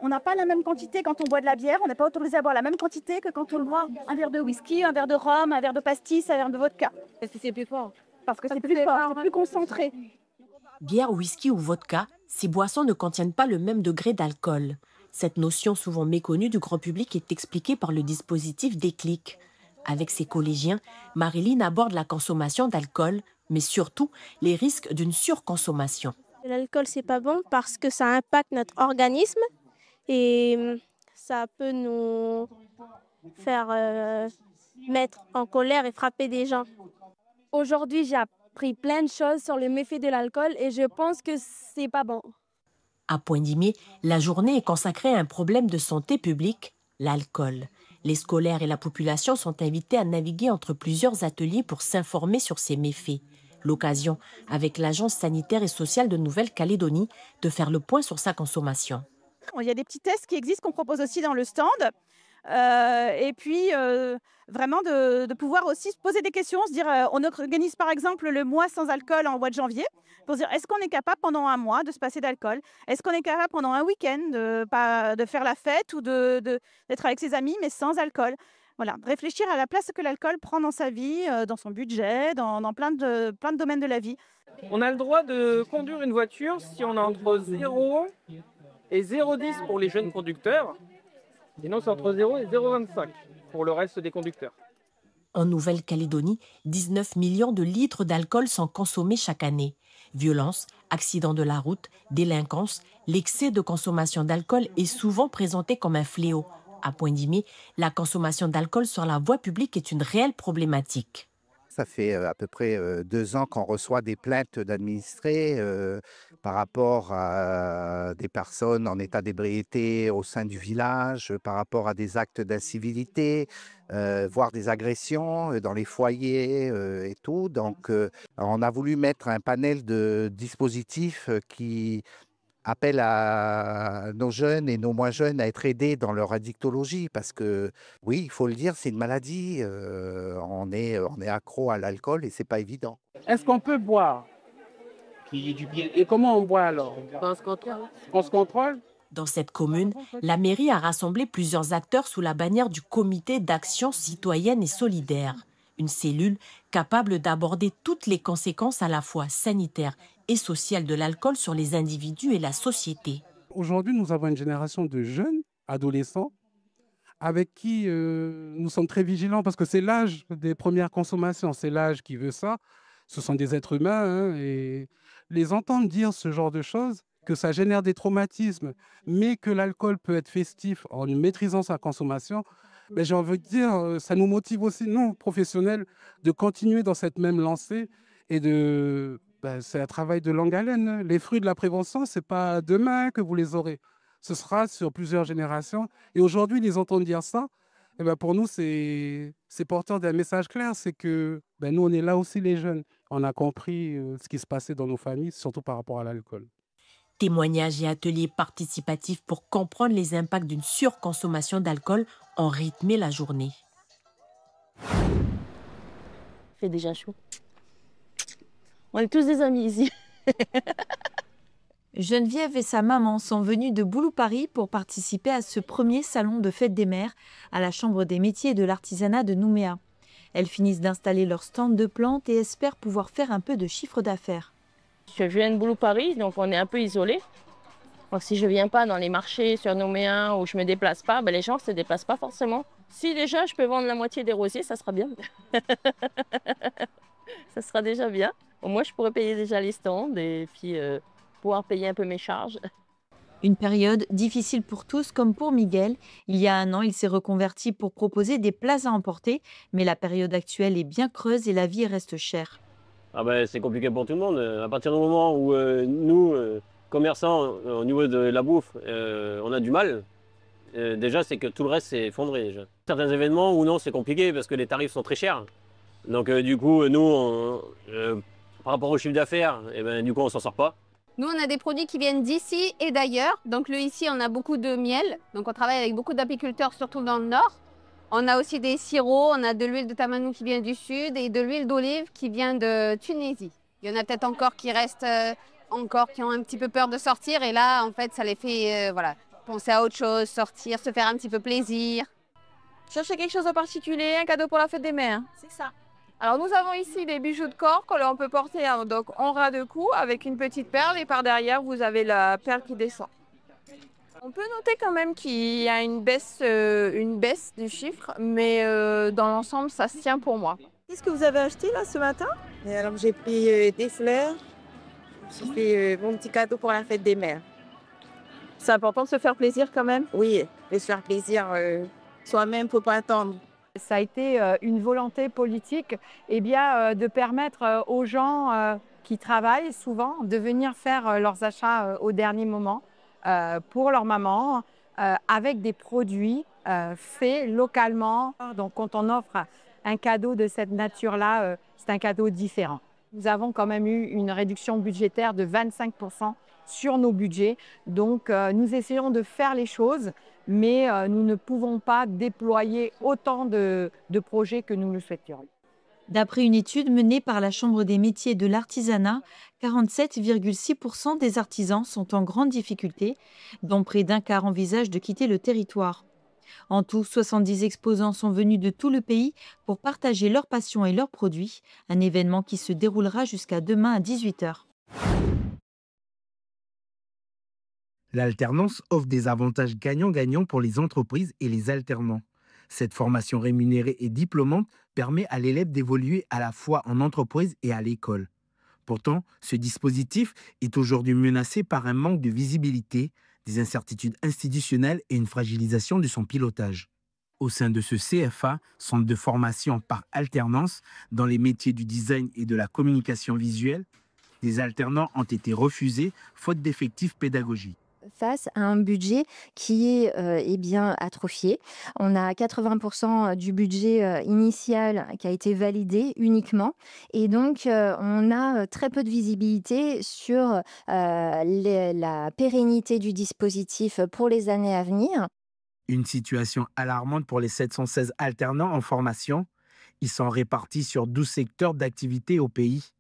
n'a pas la même quantité quand on boit de la bière, on n'est pas autorisé à boire la même quantité que quand on boit un verre de whisky, un verre de rhum, un verre de pastis, un verre de vodka. Parce que c'est plus fort. Parce que c'est plus fort, c'est plus concentré. Bière, whisky ou vodka, ces boissons ne contiennent pas le même degré d'alcool. Cette notion souvent méconnue du grand public est expliquée par le dispositif Déclic. Avec ses collégiens, Marilyn aborde la consommation d'alcool, mais surtout les risques d'une surconsommation. L'alcool, c'est pas bon parce que ça impacte notre organisme et ça peut nous faire mettre en colère et frapper des gens. Aujourd'hui, j'ai appris plein de choses sur les méfaits de l'alcool et je pense que c'est pas bon. À Poindimié, la journée est consacrée à un problème de santé publique, l'alcool. Les scolaires et la population sont invités à naviguer entre plusieurs ateliers pour s'informer sur ses méfaits. L'occasion, avec l'Agence sanitaire et sociale de Nouvelle-Calédonie, de faire le point sur sa consommation. Il y a des petits tests qui existent qu'on propose aussi dans le stand. Et puis, vraiment de pouvoir aussi se poser des questions, se dire, on organise par exemple le mois sans alcool en mois de janvier, pour se dire, est-ce qu'on est capable pendant un mois de se passer d'alcool? Est-ce qu'on est capable pendant un week-end de faire la fête ou d'être avec ses amis, mais sans alcool? Voilà, réfléchir à la place que l'alcool prend dans sa vie, dans son budget, dans plein de domaines de la vie. On a le droit de conduire une voiture si on a entre 0 et 0,10 pour les jeunes conducteurs. Sinon, c'est entre 0 et 0,25 pour le reste des conducteurs. En Nouvelle-Calédonie, 19 millions de litres d'alcool sont consommés chaque année. Violence, accidents de la route, délinquance, l'excès de consommation d'alcool est souvent présenté comme un fléau. À Poindimié, la consommation d'alcool sur la voie publique est une réelle problématique. Ça fait à peu près 2 ans qu'on reçoit des plaintes d'administrés par rapport à des personnes en état d'ébriété au sein du village, par rapport à des actes d'incivilité, voire des agressions dans les foyers et tout. Donc, on a voulu mettre un panel de dispositifs qui appellent à nos jeunes et nos moins jeunes à être aidés dans leur addictologie parce que, oui, il faut le dire, c'est une maladie. On est accro à l'alcool et c'est pas évident. Est-ce qu'on peut boire? Et comment on boit alors? On se contrôle. On se contrôle? Dans cette commune, la mairie a rassemblé plusieurs acteurs sous la bannière du Comité d'action citoyenne et solidaire. Une cellule capable d'aborder toutes les conséquences à la fois sanitaires et sociales de l'alcool sur les individus et la société. Aujourd'hui, nous avons une génération de jeunes, adolescents, avec qui nous sommes très vigilants parce que c'est l'âge des premières consommations, c'est l'âge qui veut ça. Ce sont des êtres humains hein, et les entendre dire ce genre de choses, que ça génère des traumatismes, mais que l'alcool peut être festif en maîtrisant sa consommation, ben, j'ai envie de dire, ça nous motive aussi, nous, professionnels, de continuer dans cette même lancée et c'est un travail de longue haleine. Les fruits de la prévention, ce n'est pas demain que vous les aurez. Ce sera sur plusieurs générations. Et aujourd'hui, les entendre dire ça, eh ben pour nous, c'est porteur d'un message clair. C'est que nous, on est là aussi les jeunes. On a compris ce qui se passait dans nos familles, surtout par rapport à l'alcool. Témoignages et ateliers participatifs pour comprendre les impacts d'une surconsommation d'alcool ont rythmé la journée. Il fait déjà chaud. On est tous des amis ici. Geneviève et sa maman sont venues de Boulou-Paris pour participer à ce premier salon de fête des mères à la Chambre des métiers et de l'artisanat de Nouméa. Elles finissent d'installer leur stand de plantes et espèrent pouvoir faire un peu de chiffre d'affaires. Je viens de Boulou-Paris, donc on est un peu isolés. Donc si je ne viens pas dans les marchés sur Nouméa où je ne me déplace pas, les gens ne se déplacent pas forcément. Si déjà je peux vendre la moitié des rosiers, ça sera bien. Ça sera déjà bien. Au moins je pourrais payer déjà les stands et puis pouvoir payer un peu mes charges. Une période difficile pour tous comme pour Miguel. Il y a 1 an, il s'est reconverti pour proposer des plats à emporter. Mais la période actuelle est bien creuse et la vie reste chère. C'est compliqué pour tout le monde. À partir du moment où nous, commerçants, au niveau de la bouffe, on a du mal, déjà c'est que tout le reste s'est effondré. Déjà. Certains événements où non, c'est compliqué parce que les tarifs sont très chers. Donc du coup, nous, par rapport au chiffre d'affaires, du coup, on s'en sort pas. Nous, on a des produits qui viennent d'ici et d'ailleurs. Donc ici, on a beaucoup de miel. Donc on travaille avec beaucoup d'apiculteurs, surtout dans le nord. On a aussi des sirops, on a de l'huile de tamanou qui vient du sud et de l'huile d'olive qui vient de Tunisie. Il y en a peut-être encore qui restent, qui ont un petit peu peur de sortir. Et là, en fait, ça les fait penser à autre chose, sortir, se faire un petit peu plaisir. Chercher quelque chose en particulier, un cadeau pour la fête des mères. C'est ça. Alors nous avons ici des bijoux de corps que l'on peut porter donc en ras de cou avec une petite perle et par derrière vous avez la perle qui descend. On peut noter quand même qu'il y a une baisse du chiffre, mais dans l'ensemble ça se tient pour moi. Qu'est-ce que vous avez acheté là ce matin? Alors j'ai pris des fleurs, j'ai fait mon petit cadeau pour la fête des mères. C'est important de se faire plaisir quand même? Oui, de se faire plaisir soi-même, faut pas attendre. Ça a été une volonté politique de permettre aux gens qui travaillent souvent de venir faire leurs achats au dernier moment pour leur maman avec des produits faits localement. Donc quand on offre un cadeau de cette nature-là, c'est un cadeau différent. Nous avons quand même eu une réduction budgétaire de 25% sur nos budgets. Donc nous essayons de faire les choses, mais nous ne pouvons pas déployer autant de projets que nous le souhaiterions. D'après une étude menée par la Chambre des métiers et de l'artisanat, 47,6% des artisans sont en grande difficulté, dont près d'un quart envisagent de quitter le territoire. En tout, 70 exposants sont venus de tout le pays pour partager leur passion et leurs produits, un événement qui se déroulera jusqu'à demain à 18 h. L'alternance offre des avantages gagnant-gagnant pour les entreprises et les alternants. Cette formation rémunérée et diplômante permet à l'élève d'évoluer à la fois en entreprise et à l'école. Pourtant, ce dispositif est aujourd'hui menacé par un manque de visibilité, des incertitudes institutionnelles et une fragilisation de son pilotage. Au sein de ce CFA, centre de formation par alternance, dans les métiers du design et de la communication visuelle, des alternants ont été refusés faute d'effectifs pédagogiques. Face à un budget qui est atrophié. On a 80% du budget initial qui a été validé uniquement. Et donc, on a très peu de visibilité sur la pérennité du dispositif pour les années à venir. Une situation alarmante pour les 716 alternants en formation. Ils sont répartis sur 12 secteurs d'activité au pays.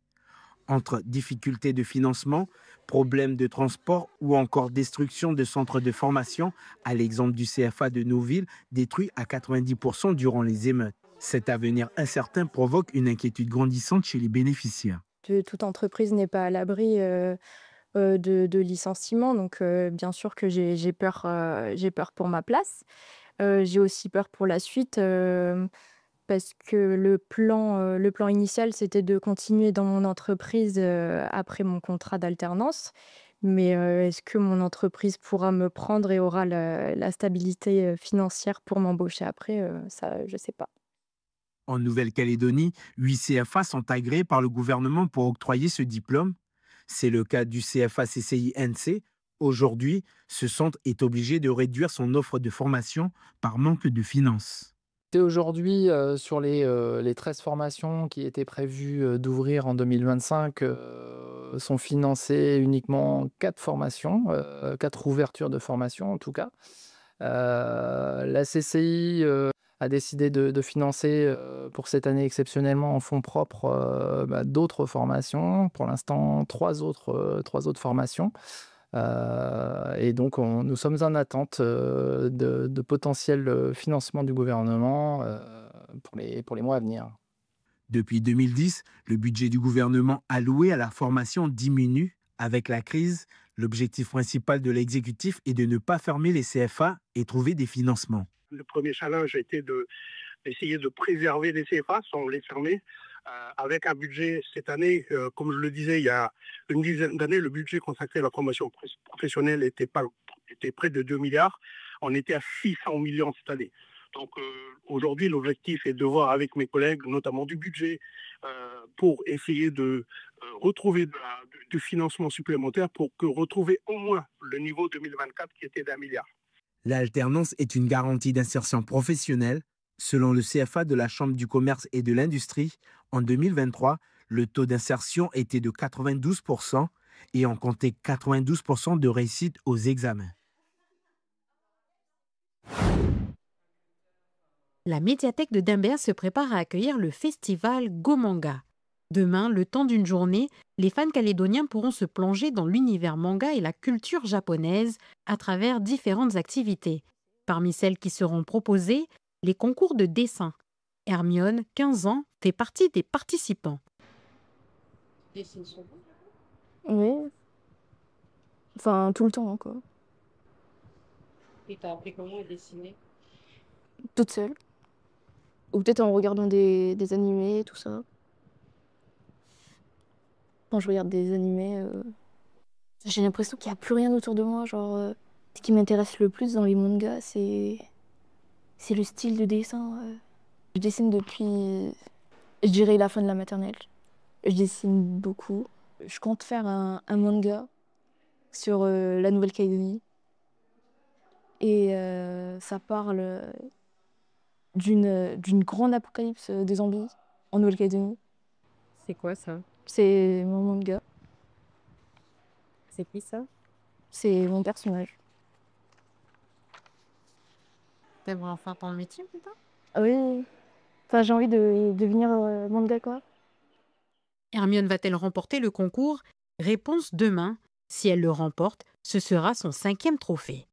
Entre difficultés de financement, problèmes de transport ou encore destruction de centres de formation, à l'exemple du CFA de Nouville, détruit à 90% durant les émeutes. Cet avenir incertain provoque une inquiétude grandissante chez les bénéficiaires. Toute entreprise n'est pas à l'abri de licenciements, donc bien sûr que j'ai peur pour ma place. J'ai aussi peur pour la suite. Parce que le plan initial, c'était de continuer dans mon entreprise après mon contrat d'alternance. Mais est-ce que mon entreprise pourra me prendre et aura la stabilité financière pour m'embaucher après? Ça, je ne sais pas. En Nouvelle-Calédonie, 8 CFA sont agréés par le gouvernement pour octroyer ce diplôme. C'est le cas du CFA CCI-NC. Aujourd'hui, ce centre est obligé de réduire son offre de formation par manque de finances. Aujourd'hui, sur les 13 formations qui étaient prévues d'ouvrir en 2025, sont financées uniquement 4 formations, 4 ouvertures de formation en tout cas. La CCI a décidé de financer pour cette année exceptionnellement en fonds propres d'autres formations, pour l'instant 3 autres formations. Et donc, nous sommes en attente de potentiels financements du gouvernement pour les mois à venir. Depuis 2010, le budget du gouvernement alloué à la formation diminue. Avec la crise, l'objectif principal de l'exécutif est de ne pas fermer les CFA et trouver des financements. Le premier challenge a été d'essayer de préserver les CFA sans les fermer. Avec un budget cette année, comme je le disais, il y a une dizaine d'années, le budget consacré à la formation professionnelle était près de 2 milliards. On était à 600 millions cette année. Donc aujourd'hui, l'objectif est de voir avec mes collègues, notamment du budget, pour essayer de retrouver du financement supplémentaire pour retrouver au moins le niveau 2024 qui était d'1 milliard. L'alternance est une garantie d'insertion professionnelle. Selon le CFA de la Chambre du commerce et de l'industrie, en 2023, le taux d'insertion était de 92% et on comptait 92% de réussite aux examens. La médiathèque de Dimbert se prépare à accueillir le festival Gomanga. Demain, le temps d'une journée, les fans calédoniens pourront se plonger dans l'univers manga et la culture japonaise à travers différentes activités. Parmi celles qui seront proposées, les concours de dessin. Hermione, 15 ans, fait partie des participants. Oui. Enfin, tout le temps, quoi. Et t'as appris comment dessiner? Toute seule. Ou peut-être en regardant des animés, tout ça. Quand je regarde des animés, j'ai l'impression qu'il n'y a plus rien autour de moi. Genre, ce qui m'intéresse le plus dans les mangas, c'est le style de dessin. Je dessine depuis, je dirais, la fin de la maternelle. Je dessine beaucoup. Je compte faire un manga sur la Nouvelle-Calédonie. Et ça parle d'une grande apocalypse des zombies en Nouvelle-Calédonie. C'est quoi ça? C'est mon manga. C'est qui ça? C'est mon personnage. T'aimerais en faire ton métier plus tard? Oui. Enfin, j'ai envie de devenir mangaka. Hermione va-t-elle remporter le concours? Réponse demain. Si elle le remporte, ce sera son 5e trophée.